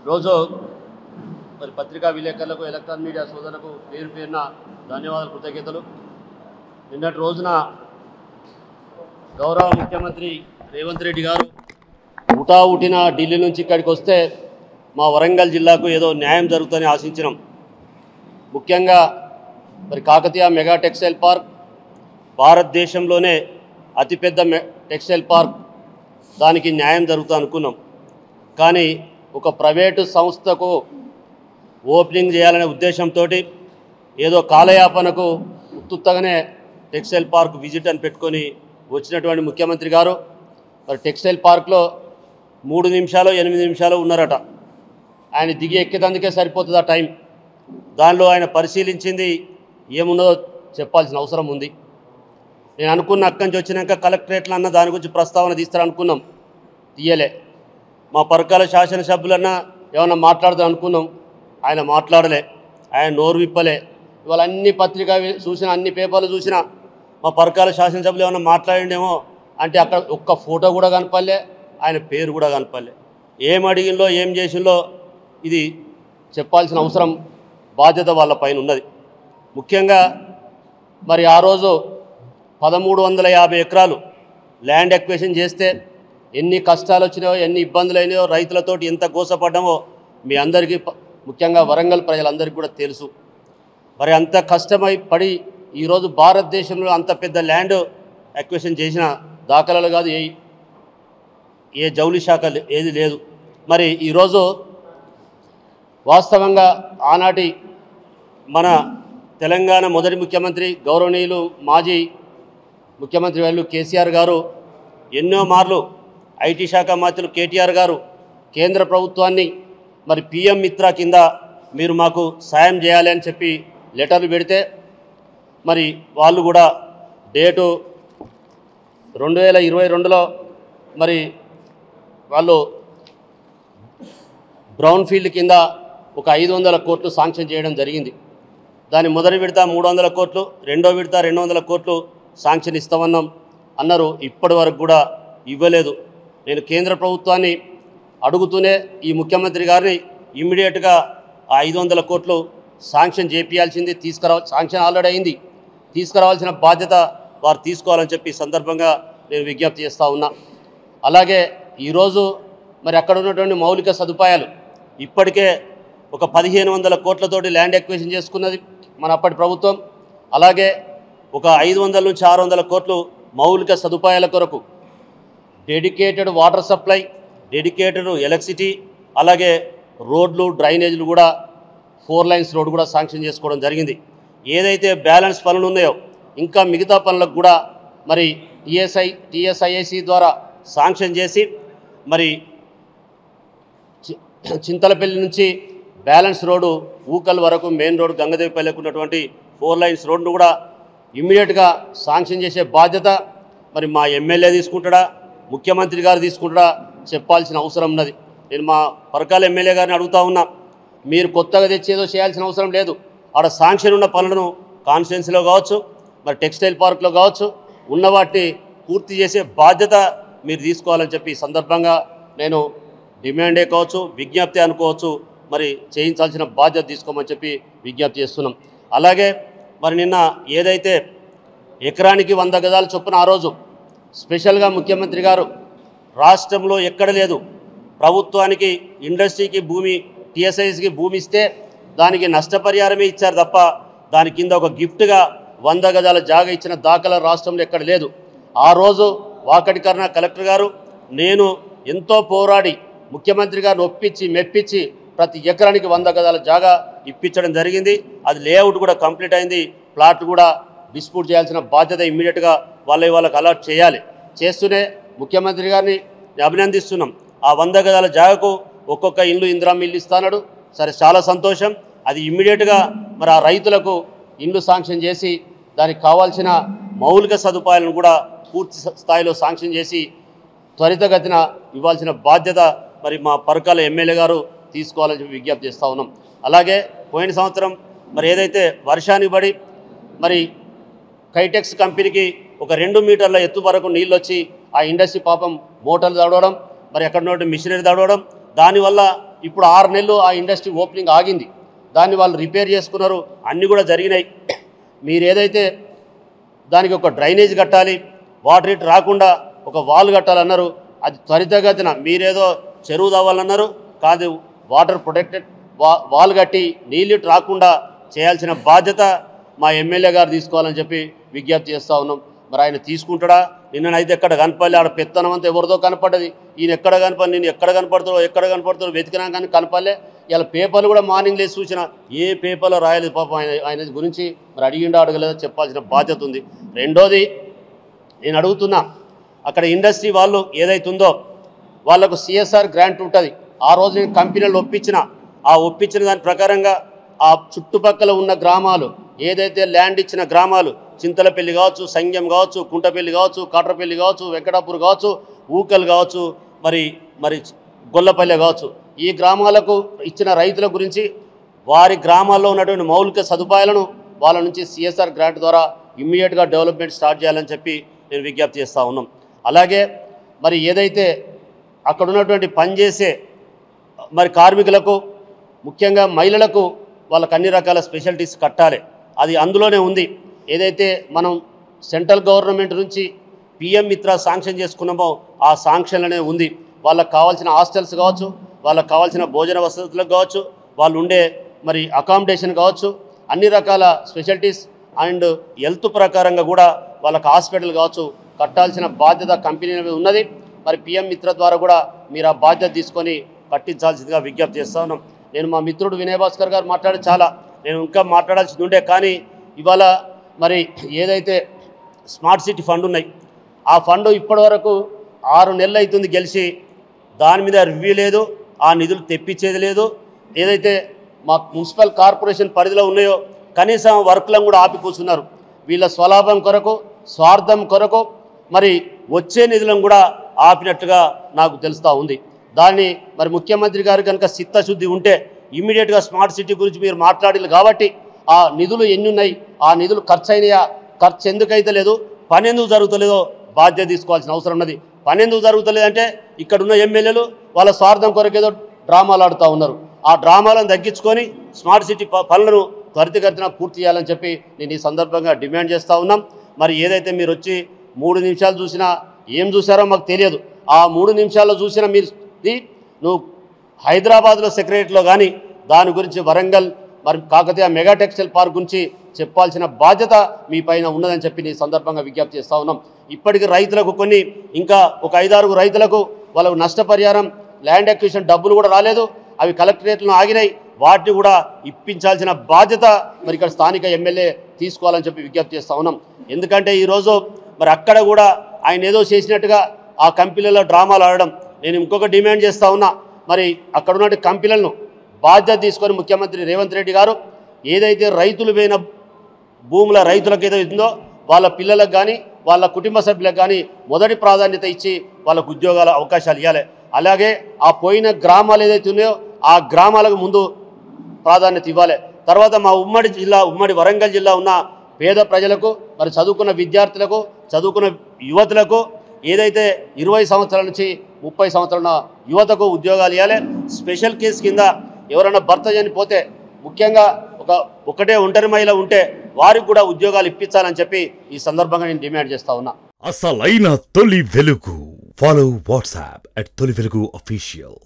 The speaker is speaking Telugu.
రోజు మరి పత్రికా విలేకరులకు ఎలక్ట్రానిక్ మీడియా సోదరులకు పేరు పేరున ధన్యవాదాలు కృతజ్ఞతలు. నిన్నటి రోజున గౌరవ ముఖ్యమంత్రి రేవంత్ రెడ్డి గారు ఉటావుటిన ఢిల్లీ నుంచి ఇక్కడికి వస్తే మా వరంగల్ జిల్లాకు ఏదో న్యాయం జరుగుతుందని ఆశించినాం. ముఖ్యంగా మరి కాకతీయ మెగా టెక్స్టైల్ పార్క్ భారతదేశంలోనే అతిపెద్ద టెక్స్టైల్ పార్క్, దానికి న్యాయం జరుగుతుంది అనుకున్నాం. కానీ ఒక ప్రైవేటు సంస్థకు ఓపెనింగ్ చేయాలనే ఉద్దేశంతో ఏదో కాలయాపనకు ఉత్తుత్తగానే టెక్స్టైల్ పార్క్ విజిట్ అని పెట్టుకొని వచ్చినటువంటి ముఖ్యమంత్రి గారు మరి టెక్స్టైల్ పార్క్లో 3 నిమిషాలు 8 నిమిషాలు ఉన్నారట. ఆయన దిగి ఎక్కేదందుకే సరిపోతుంది ఆ టైం. దానిలో ఆయన పరిశీలించింది ఏమున్నదో చెప్పాల్సిన అవసరం ఉంది. నేను అనుకున్న అక్కడి నుంచి వచ్చినాక కలెక్టరేట్లో అన్న దాని గురించి ప్రస్తావన తీస్తారనుకున్నాం, తీయలే. మా పరకాల శాసనసభ్యులన్నా ఏమన్నా మాట్లాడదాం అనుకున్నాం, ఆయన మాట్లాడలే, ఆయన నోరు విప్పలే. ఇవాళ అన్ని పత్రికా చూసిన, అన్ని పేపర్లు చూసినా మా పరకాల శాసనసభ్యులు ఏమన్నా మాట్లాడిండేమో అంటే అక్కడ ఒక్క ఫోటో కూడా కనపడలే, ఆయన పేరు కూడా కనపడలే. ఏం అడిగిందో ఏం చేసిందో ఇది చెప్పాల్సిన అవసరం, బాధ్యత వాళ్ళ పైన ఉన్నది. ముఖ్యంగా మరి ఆ రోజు 1350 ఎకరాలు ల్యాండ్ ఎక్వేషన్ చేస్తే ఎన్ని కష్టాలు వచ్చినాయో, ఎన్ని ఇబ్బందులు అయినాయో, రైతులతోటి ఎంత గోసపడ్డామో మీ అందరికీ, ముఖ్యంగా వరంగల్ ప్రజలందరికీ కూడా తెలుసు. మరి అంత కష్టమై పడి ఈరోజు భారతదేశంలో అంత పెద్ద ల్యాండ్ ఎక్వేషన్ చేసిన దాఖలాలు కాదు ఏ జౌలి శాఖ ఏది లేదు. మరి ఈరోజు వాస్తవంగా ఆనాటి మన తెలంగాణ మొదటి ముఖ్యమంత్రి గౌరవనీయులు మాజీ ముఖ్యమంత్రి వాళ్ళు కేసీఆర్ గారు ఎన్నో మార్లు ఐటీ శాఖ మంత్రులు కేటీఆర్ గారు కేంద్ర ప్రభుత్వాన్ని మరి పిఎం మిత్ర కింద మీరు మాకు సాయం చేయాలి అని చెప్పి లెటర్లు పెడితే మరి వాళ్ళు కూడా డేటు 2022లో మరి వాళ్ళు బ్రౌన్ ఫీల్డ్ కింద ఒక 500 కోట్లు శాంక్షన్ చేయడం జరిగింది. దాని మొదటి విడత 300 కోట్లు, రెండో విడత 200 కోట్లు శాంక్షన్ ఇస్తామన్నాం అన్నారు. ఇప్పటి వరకు కూడా ఇవ్వలేదు. నేను కేంద్ర ప్రభుత్వాన్ని అడుగుతూనే ఈ ముఖ్యమంత్రి గారిని ఇమ్మీడియట్గా ఆ 500 కోట్లు శాంక్షన్ చేయించాల్సింది, శాంక్షన్ ఆల్రెడీ అయింది, తీసుకురావాల్సిన బాధ్యత వారు తీసుకోవాలని చెప్పి సందర్భంగా నేను విజ్ఞప్తి చేస్తూ ఉన్నా. అలాగే ఈరోజు మరి అక్కడ ఉన్నటువంటి మౌలిక సదుపాయాలు ఇప్పటికే ఒక 1500 కోట్లతోటి ల్యాండ్ ఎక్విజిషన్ చేసుకున్నది మన అప్పటి ప్రభుత్వం. అలాగే ఒక 500 నుంచి 600 కోట్లు మౌలిక సదుపాయాల కొరకు dedicated water supply, dedicated electricity, అలాగే రోడ్లు, డ్రైనేజీలు కూడా 4 లైన్స్ రోడ్ కూడా శాంక్షన్ చేసుకోవడం జరిగింది. ఏదైతే బ్యాలెన్స్ పనులు ఉన్నాయో ఇంకా మిగతా పనులకు కూడా మరి టీఎస్ఐఐసి ద్వారా శాంక్షన్ చేసి మరి చింతలపల్లి నుంచి బ్యాలెన్స్ రోడ్డు ఊకల్ వరకు మెయిన్ రోడ్ గంగదేవిపల్లికి ఉన్నటువంటి 4 లైన్స్ రోడ్ను కూడా ఇమ్మీడియట్గా శాంక్షన్ చేసే బాధ్యత మరి మా ఎమ్మెల్యే తీసుకుంటాడా, ముఖ్యమంత్రి గారు తీసుకుంటాడా చెప్పాల్సిన అవసరం ఉన్నది. నేను మా పరకాల ఎమ్మెల్యే గారిని అడుగుతా ఉన్నా, మీరు కొత్తగా తెచ్చేదో చేయాల్సిన అవసరం లేదు. ఆడ శాంక్షన్ ఉన్న పనులను కాన్స్టిట్యున్సీలో కావచ్చు, మరి టెక్స్టైల్ పార్క్లో కావచ్చు, ఉన్న వాటిని పూర్తి చేసే బాధ్యత మీరు తీసుకోవాలని చెప్పి సందర్భంగా నేను డిమాండే కావచ్చు, విజ్ఞప్తి అనుకోవచ్చు, మరి చేయించాల్సిన బాధ్యత తీసుకోమని చెప్పి విజ్ఞప్తి చేస్తున్నాం. అలాగే మరి నిన్న ఏదైతే ఎకరానికి 100 గజాల చొప్పున ఆ రోజు స్పెషల్గా ముఖ్యమంత్రి గారు రాష్ట్రంలో ఎక్కడ లేదు, ప్రభుత్వానికి ఇండస్ట్రీకి భూమి, టీఎస్ఐస్కి భూమి ఇస్తే దానికి నష్టపరిహారమే ఇచ్చారు తప్ప దాని కింద ఒక గిఫ్ట్గా 100 గజాల జాగా ఇచ్చిన దాఖలా రాష్ట్రంలో ఎక్కడ లేదు. ఆ రోజు వాకటికరణ కలెక్టర్ గారు నేను ఎంతో పోరాడి ముఖ్యమంత్రి గారిని ఒప్పించి మెప్పించి ప్రతి ఎకరానికి 100 గజాల జాగా ఇప్పించడం జరిగింది. అది లేఅవుట్ కూడా కంప్లీట్ అయింది. ప్లాట్లు కూడా డిస్ప్యూట్ చేయాల్సిన బాధ్యత ఇమ్మీడియట్గా వాళ్ళకి అలాట్ చేయాలి. చేస్తూనే ముఖ్యమంత్రి గారిని అభినందిస్తున్నాం. ఆ 100 గజాల జాగాకు ఒక్కొక్క ఇల్లు ఇందిరమ్మ ఇల్లు ఇస్తాడు. సరే, చాలా సంతోషం. అది ఇమ్మీడియట్గా మరి ఆ రైతులకు ఇల్లు శాంక్షన్ చేసి దానికి కావాల్సిన మౌలిక సదుపాయాలను కూడా పూర్తి స్థాయిలో శాంక్షన్ చేసి త్వరితగతిన ఇవ్వాల్సిన బాధ్యత మరి మా పరకాల ఎమ్మెల్యే గారు తీసుకోవాలని చెప్పి విజ్ఞప్తి చేస్తూ ఉన్నాం. అలాగే పోయిన సంవత్సరం మరి ఏదైతే వర్షానికి పడి మరి కైటెక్స్ కంపెనీకి ఒక 2 మీటర్ల ఎత్తు వరకు నీళ్ళు వచ్చి ఆ ఇండస్ట్రీ పాపం మోటార్లు తడవడం, మరి ఎక్కడ మిషనరీ తడవడం, దానివల్ల ఇప్పుడు 6 నెలలు ఆ ఇండస్ట్రీ ఓపెనింగ్ ఆగింది. దాన్ని వాళ్ళు రిపేర్ చేసుకున్నారు, అన్నీ కూడా జరిగినాయి. మీరు ఏదైతే దానికి ఒక డ్రైనేజ్ కట్టాలి, వాటర్ ఇటు రాకుండా ఒక వాల్ కట్టాలన్నారు. అది త్వరితగతిన మీరేదో చెరువు తవ్వాలన్నారు, కాదు వాటర్ ప్రొటెక్టెడ్ వాల్ కట్టి నీళ్ళు రాకుండా చేయాల్సిన బాధ్యత మా ఎమ్మెల్యే గారు తీసుకోవాలని చెప్పి విజ్ఞప్తి చేస్తూ ఉన్నాం. మరి ఆయన తీసుకుంటాడా? నిన్ననైతే ఎక్కడ కనపడలే, ఆడ పెత్తనం అంతా ఎవరిదో కనపడ్డది. ఈయన ఎక్కడ కనపడి, నేను ఎక్కడ కనపడతాడో వెతికినా కానీ కనపడలే. ఇలా పేపర్లు కూడా మార్నింగ్ లేసి చూసిన ఏ పేపర్లో రాయలేదు పాపం. ఆయన గురించి మరి అడిగిండో అడగలేదో చెప్పాల్సిన బాధ్యత ఉంది. రెండోది నేను అడుగుతున్నా, అక్కడ ఇండస్ట్రీ వాళ్ళు ఏదైతుందో వాళ్లకు CSR గ్రాంట్ ఉంటుంది. ఆ రోజు నేను కంపెనీలు ఒప్పించిన దాని ప్రకారంగా ఆ చుట్టుపక్కల ఉన్న గ్రామాలు ఏదైతే ల్యాండ్ ఇచ్చిన గ్రామాలు, చింతలపల్లి కావచ్చు, సంగెం కావచ్చు, కుంటపల్లి కావచ్చు, కాట్రపల్లి కావచ్చు, వెంకటాపూర్ కావచ్చు, ఊకల్ కావచ్చు, మరి గొల్లపల్లె కావచ్చు, ఈ గ్రామాలకు ఇచ్చిన రైతుల గురించి వారి గ్రామాల్లో ఉన్నటువంటి మౌలిక సదుపాయాలను వాళ్ళ నుంచి CSR గ్రాంట్ ద్వారా ఇమ్మీడియట్గా డెవలప్మెంట్ స్టార్ట్ చేయాలని చెప్పి నేను విజ్ఞప్తి చేస్తూ ఉన్నాం. అలాగే మరి ఏదైతే అక్కడ ఉన్నటువంటి పనిచేసే మరి కార్మికులకు, ముఖ్యంగా మహిళలకు వాళ్ళకు అన్ని రకాల స్పెషాలిటీస్ కట్టాలి. అది అందులోనే ఉంది. ఏదైతే మనం సెంట్రల్ గవర్నమెంట్ నుంచి PM మిత్ర శాంక్షన్ చేసుకున్నామో ఆ శాంక్షన్లోనే ఉంది. వాళ్ళకు కావాల్సిన హాస్టల్స్ కావచ్చు, వాళ్ళకు కావాల్సిన భోజన వసతులకు కావచ్చు, వాళ్ళు ఉండే మరి అకామిడేషన్ కావచ్చు, అన్ని రకాల స్పెషాలిటీస్ అండ్ హెల్త్ ప్రకారంగా కూడా వాళ్ళకు హాస్పిటల్ కావచ్చు కట్టాల్సిన బాధ్యత కంపెనీ మీద ఉన్నది. మరి PM మిత్ర ద్వారా కూడా మీరు ఆ బాధ్యత తీసుకొని కట్టించాల్సిందిగా విజ్ఞప్తి చేస్తా ఉన్నాం. నేను మా మిత్రుడు వినయ్ భాస్కర్ గారు నేను ఇంకా మాట్లాడాల్సింది ఉండే, కానీ ఇవాళ మరి ఏదైతే స్మార్ట్ సిటీ ఫండ్ ఉన్నాయి, ఆ ఫండ్ ఇప్పటివరకు 6 నెలలు అవుతుంది గెలిచి, దాని మీద రివ్యూ లేదు, ఆ నిధులు తెప్పించేది లేదు. ఏదైతే మా మున్సిపల్ కార్పొరేషన్ పరిధిలో ఉన్నాయో కనీసం వర్క్లను కూడా ఆపి కూర్చున్నారు. వీళ్ళ స్వలాభం కొరకు, స్వార్థం కొరకు మరి వచ్చే నిధులను కూడా ఆపినట్టుగా నాకు తెలుస్తూ ఉంది. దాన్ని మరి ముఖ్యమంత్రి గారు కనుక చిత్తశుద్ధి ఉంటే ఇమ్మీడియట్గా స్మార్ట్ సిటీ గురించి మీరు మాట్లాడారు కాబట్టి ఆ నిధులు ఎన్ని ఉన్నాయి, ఆ నిధులు ఖర్చు అయినాయా, ఖర్చు ఎందుకైతే లేదు, పని ఎందుకు జరుగుతలేదో బాధ్యత తీసుకోవాల్సిన అవసరం ఉన్నది. పని ఎందుకు జరుగుతలేదంటే ఇక్కడున్న ఎమ్మెల్యేలు వాళ్ళ స్వార్థం కొరకేదో డ్రామాలు ఆడుతూ ఉన్నారు. ఆ డ్రామాలను తగ్గించుకొని స్మార్ట్ సిటీ పనులను త్వరితగతిన పూర్తి చేయాలని చెప్పి నేను ఈ సందర్భంగా డిమాండ్ చేస్తూ ఉన్నాం. మరి ఏదైతే మీరు వచ్చి 3 నిమిషాలు చూసినా ఏం చూసారో మాకు తెలియదు. ఆ 3 నిమిషాల్లో చూసినా నువ్వు హైదరాబాద్లో సెక్రటరీలో కానీ దాని గురించి వరంగల్ మరి కాకతీయ మెగా టెక్స్టైల్ పార్క్ గురించి చెప్పాల్సిన బాధ్యత మీ పైన ఉన్నదని చెప్పి ఈ సందర్భంగా విజ్ఞప్తి చేస్తూ ఉన్నాం. ఇప్పటికీ రైతులకు ఇంకా ఒక 5-6 రైతులకు వాళ్ళకు నష్టపరిహారం ల్యాండ్ అక్విజిషన్ డబ్బులు కూడా రాలేదు, అవి కలెక్టరేట్లో ఆగినాయి. వాటిని కూడా ఇప్పించాల్సిన బాధ్యత మరి ఇక్కడ స్థానిక ఎమ్మెల్యే తీసుకోవాలని చెప్పి విజ్ఞప్తి చేస్తూ ఉన్నాం. ఎందుకంటే ఈరోజు మరి అక్కడ కూడా ఆయన ఏదో చేసినట్టుగా ఆ కంపెనీలలో డ్రామాలు ఆడడం. నేను ఇంకొక డిమాండ్ చేస్తూ ఉన్నా, మరి అక్కడ ఉన్న కంపెనీలను బాధ్యత తీసుకొని ముఖ్యమంత్రి రేవంత్ రెడ్డి గారు ఏదైతే రైతులు పోయిన భూముల రైతులకు ఏదో ఉందో వాళ్ళ పిల్లలకు కానీ వాళ్ళ కుటుంబ సభ్యులకు కానీ మొదటి ప్రాధాన్యత ఇచ్చి వాళ్ళకు ఉద్యోగాల అవకాశాలు ఇవ్వాలి. అలాగే ఆ పోయిన గ్రామాలు ఏదైతే ఉన్నాయో ఆ గ్రామాలకు ముందు ప్రాధాన్యత ఇవ్వాలి. తర్వాత మా ఉమ్మడి వరంగల్ జిల్లా ఉన్న పేద ప్రజలకు, మరి చదువుకున్న విద్యార్థులకు, చదువుకున్న యువతులకు ఏదైతే 20 సంవత్సరాల నుంచి 30 సంవత్సరాల యువతకు ఉద్యోగాలు ఇవ్వాలి. స్పెషల్ కేసు కింద ఎవరైనా భర్త చనిపోతే, ముఖ్యంగా ఒకటే ఒంటరి మహిళ ఉంటే వారికి కూడా ఉద్యోగాలు ఇప్పించాలని చెప్పి ఈ సందర్భంగా నేను డిమాండ్ చేస్తా ఉన్నా. అసలైన తొలి వెలుగు. ఫాలో వాట్సాప్ @తొలి వెలుగు official.